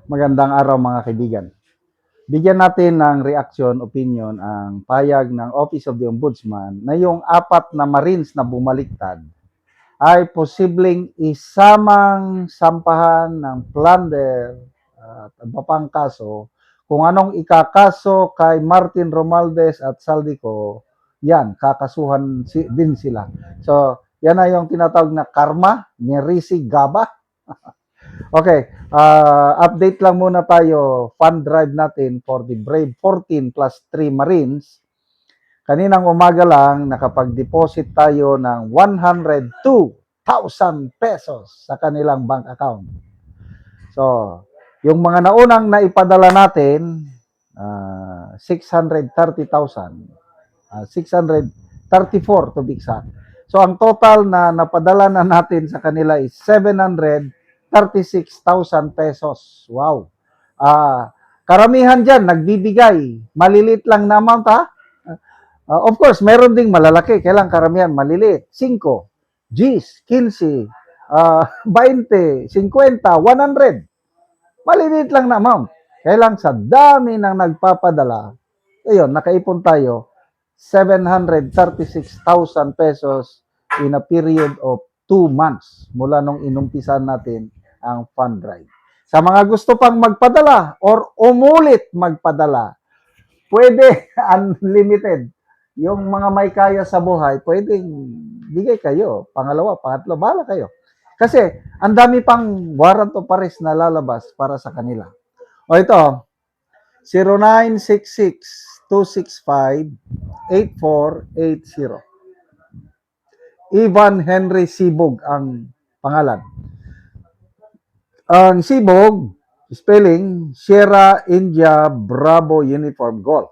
Magandang araw mga kaibigan. Bigyan natin ng reaction, opinion ang payag ng Office of the Ombudsman na yung 4 na Marines na bumaliktad ay posibleng isamang sampahan ng plunder at iba pang kaso. Kung anong ikakaso kay Martin Romualdez at Saldico, yan, kakasuhan din sila. So, yan na yung tinatawag na karma, Nerisi Gaba. Okay, update lang muna tayo. Fund drive natin for the Brave 14 plus 3 Marines. Kaninang umaga lang, nakapag-deposit tayo ng 102,000 pesos sa kanilang bank account. So, yung mga naunang naipadala natin, 630,000. 634 to be exact. So, ang total na napadala na natin sa kanila is 736,000 pesos. Wow. Karamihan dyan, nagbibigay. Malilit lang na amount, ha? Of course, meron ding malalaki. Kailang karamihan, maliliit. 5, 10, 15, 20, 50, 100. Maliliit lang na amount. Kailang sa dami ng nagpapadala, ayun, nakaipon tayo 736,000 pesos in a period of 2 months mula nung inumpisan natin ang fund drive. Sa mga gusto pang magpadala or umulit magpadala, pwede unlimited. Yung mga may kaya sa buhay, pwedeng bigay kayo. Pangalawa, pangatlo, bahala kayo. Kasi ang dami pang warrant of arrest na lalabas para sa kanila. O ito, 0966-265-8480. Ivan Henry Sibog ang pangalan. Ang Sibog, spelling, Sierra India Bravo Uniform Golf.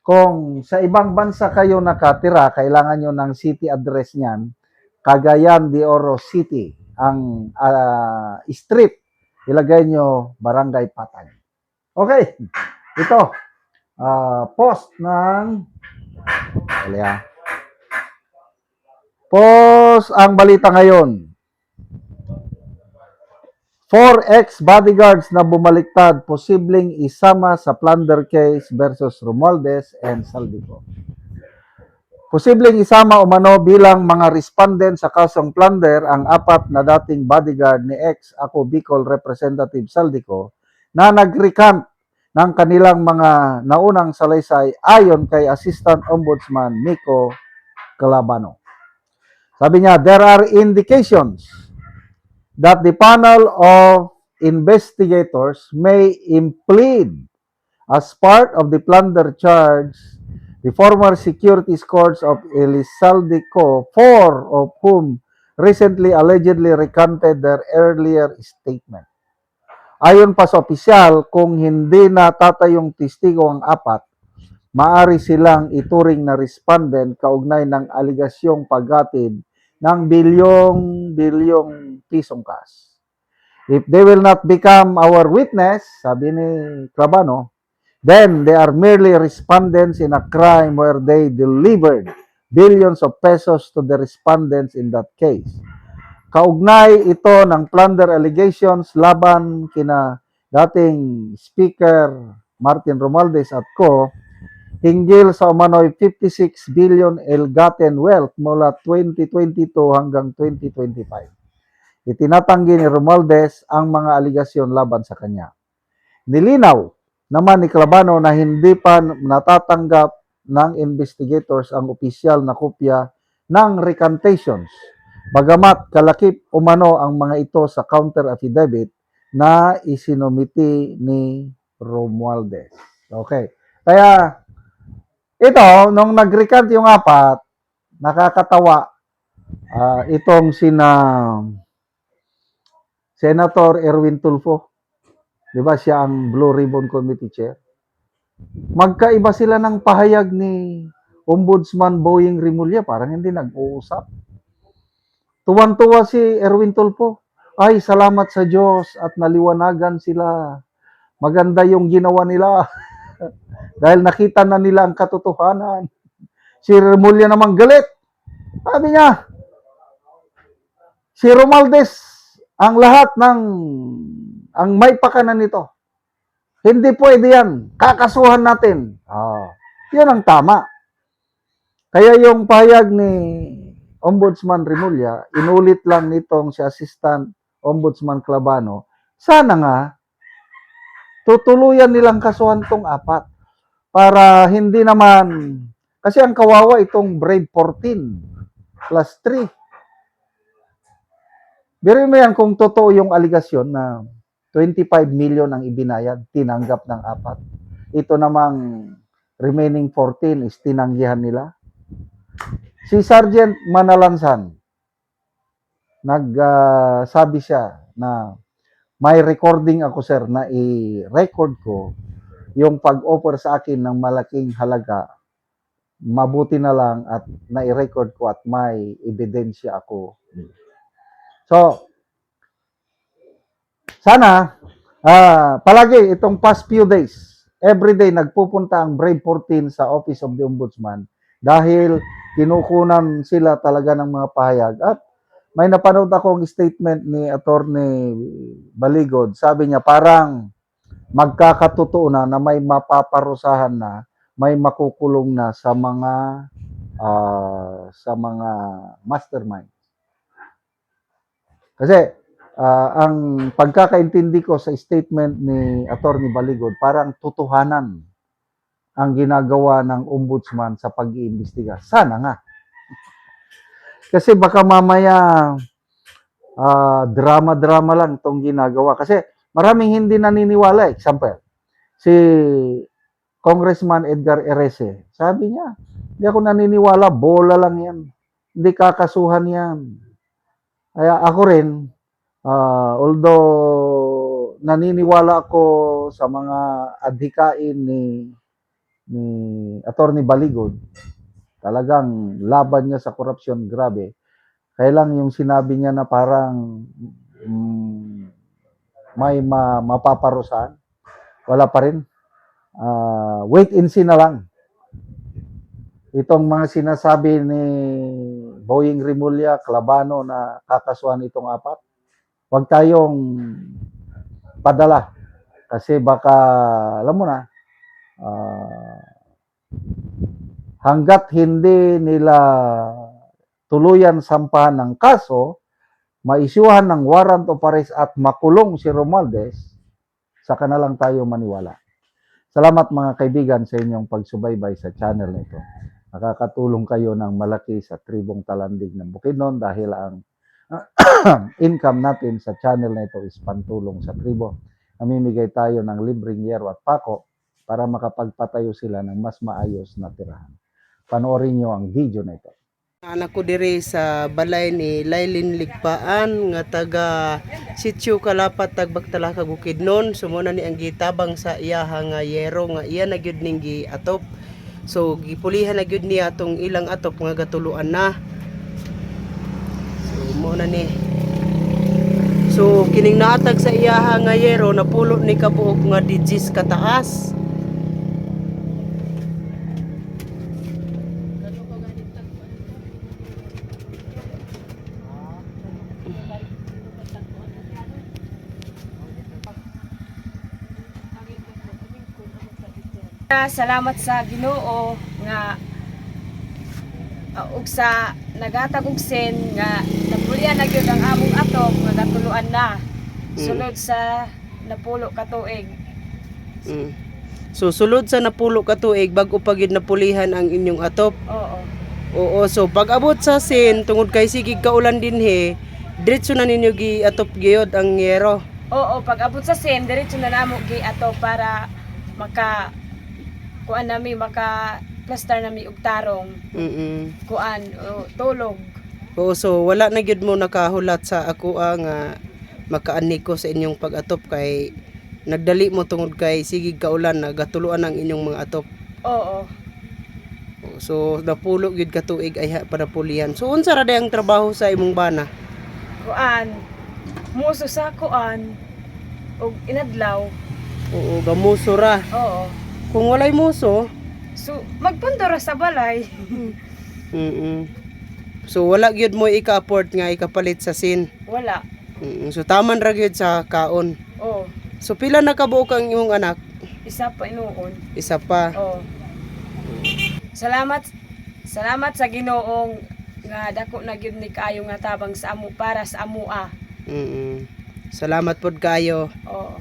Kung sa ibang bansa kayo nakatira, kailangan nyo ng city address niyan, Cagayan de Oro City. Ang street, ilagay nyo Barangay Patay. Okay, ito, post ng, post ang balita ngayon. 4 ex-bodyguards na bumaliktad, posibleng isama sa plunder case versus Romualdez and Saldico. Posibleng isama umano bilang mga respondent sa kasong plunder ang 4 na dating bodyguard ni ex-Ako Bicol Representative Saldico na nag-recant ng kanilang mga naunang salaysay ayon kay Assistant Ombudsman Miko Calabano. Sabi niya, there are indications that the panel of investigators may implead as part of the plunder charge the former security escorts of Elizalde, 4 of whom recently allegedly recanted their earlier statement. Ayon pa sa opisyal, kung hindi natatayong testigo ang 4, maaari silang ituring na respondent kaugnay ng aligasyong paghatid ng bilyong pisong cash. If they will not become our witness, sabi ni Calabano, then they are merely respondents in a crime where they delivered billions of pesos to the respondents in that case. Kaugnay ito ng plunder allegations laban kina dating Speaker Martin Romualdez at co. hinggil sa umano'y 56 billion ill-gotten wealth mula 2022 hanggang 2025. Itinatanggi ni Romualdez ang mga aligasyon laban sa kanya. Nilinaw naman ni Calabano na hindi pa natatanggap ng investigators ang opisyal na kopya ng recantations, bagamat kalakip umano ang mga ito sa counter affidavit na isinumiti ni Romualdez. Okay. Kaya ito, nung nag-recant yung 4, nakakatawa, itong sina Senator Erwin Tulfo, di ba siya ang Blue Ribbon Committee Chair? Magkaiba sila ng pahayag ni Ombudsman Boying Rimulya, parang hindi nag-uusap. Tuwan-tuwa si Erwin Tulfo. Ay, salamat sa Diyos at naliwanagan sila. Maganda yung ginawa nila. Dahil nakita na nila ang katotohanan. Si Rimulya naman galit. Sabi niya, si Romualdez ang lahat ng ang may pakanan nito. Hindi pwede yan. Kakasuhan natin. Yun ang tama. Kaya yung pahayag ni Ombudsman Remulla, inulit lang nitong si Assistant Ombudsman Clavano, sana nga tutuluyan nilang kasuhan tong 4 para hindi naman, kasi ang kawawa itong Brave 14 plus 3. Pero mo yan kung totoo yung aligasyon na 25 million ang ibinayad, tinanggap ng 4. Ito namang remaining 14 is tinanggihan nila. Si Sergeant Manalansan, nagsabi siya na may recording ako sir na i-record ko yung pag-offer sa akin ng malaking halaga. Mabuti na lang at na-record ko at may ebidensya ako. So, sana, palagi itong past few days, everyday nagpupunta ang Brave 14 sa Office of the Ombudsman dahil kinukunan sila talaga ng mga pahayag. At may napanood akong statement ni Attorney Baligod. Sabi niya parang magkakatotoo na may mapaparusahan na, may makukulong na sa mga mastermind. Kasi ang pagkakaintindi ko sa statement ni Attorney Baligod, parang totohanan ang ginagawa ng ombudsman sa pag-iimbestiga. Sana nga. Kasi baka mamaya drama-drama lang itong ginagawa. Kasi maraming hindi naniniwala. Example, si Congressman Edgar Erese, sabi niya, hindi ako naniniwala, bola lang yan. Hindi kakasuhan yan. Kaya ako rin, although naniniwala ako sa mga adhikain ni Attorney Baligod, talagang laban niya sa korupsyon, grabe. Kaya lang yung sinabi niya na parang may mapaparusahan, wala pa rin. Wait and see na lang. Itong mga sinasabi ni Boying Remulla, Clavano na kakasuhan itong 4, huwag tayong padala. Kasi baka, alam mo na, hanggat hindi nila tuluyan sampahan ng kaso, maisyuhan ng warrant of arrest at makulong si Romualdez, saka na lang tayo maniwala. Salamat mga kaibigan sa inyong pagsubaybay sa channel na ito. Nakakatulong kayo ng malaki sa tribong Talandig ng Bukidnon dahil ang income natin sa channel na ito is pantulong sa tribo. Namimigay tayo ng libreng yero at pako para makapagpatayo sila ng mas maayos na tirahan. Panoorin nyo ang video na ito. Anak ko diri sa balay ni Lailin Ligpaan nga taga Sitio Kalapat Tagbagtala ka Bukidnon. Sumuna ni ang gitabang sa iyaha nga yero nga iya na gyud ning giatop. So gipulihan na gyud niya atong ilang atop nga gatuluan na. So mo na ni. So kining naatag sa iyaha nga yero napulo ni kabuok nga digis kataas. Salamat sa Ginoo nga ug sa nagatag og sen nga napulian na gyud ang among atop nga gatuluan na sulod sa napulo ka tuig. So sulod sa napulo ka tuig bag-o pa gyud napulihan ang inyong atop. Oo. Oo, so pag abot sa sin tungod kay sigig kaulan dinhi, diretso na ninyo giatop gyud ang yero. Oo, pag abot sa sen diretso na namo gi atop para maka kuan nami maka plaster nami og tarong. Kuan tulog. Oo, so wala na gyud mo nakahulat sa ako nga makaani ko sa inyong pag-atop kay nagdali mo tungod kay sigig kaulan nagatuluan ang inyong mga atop. Oo. So napulo gyud ka tuig ay para pulihan. So unsa ra day ang trabaho sa imong bana? Kuan muso sa kuan og inadlaw. Oo, gamuso ra. Oo. Kung walay muso, So magpundora sa balay. So wala gyud mo ika-afford nga ikapalit sa sin. Wala. So taman ra gyud sa kaon. Oo. So pila na kabuok ang imong anak? Isa pa inuon. Isa pa. Oh. Salamat sa Ginoong nga dako na gyud ni kaayo nga tabang sa amo para sa amoa. Salamat pod kayo. Oo.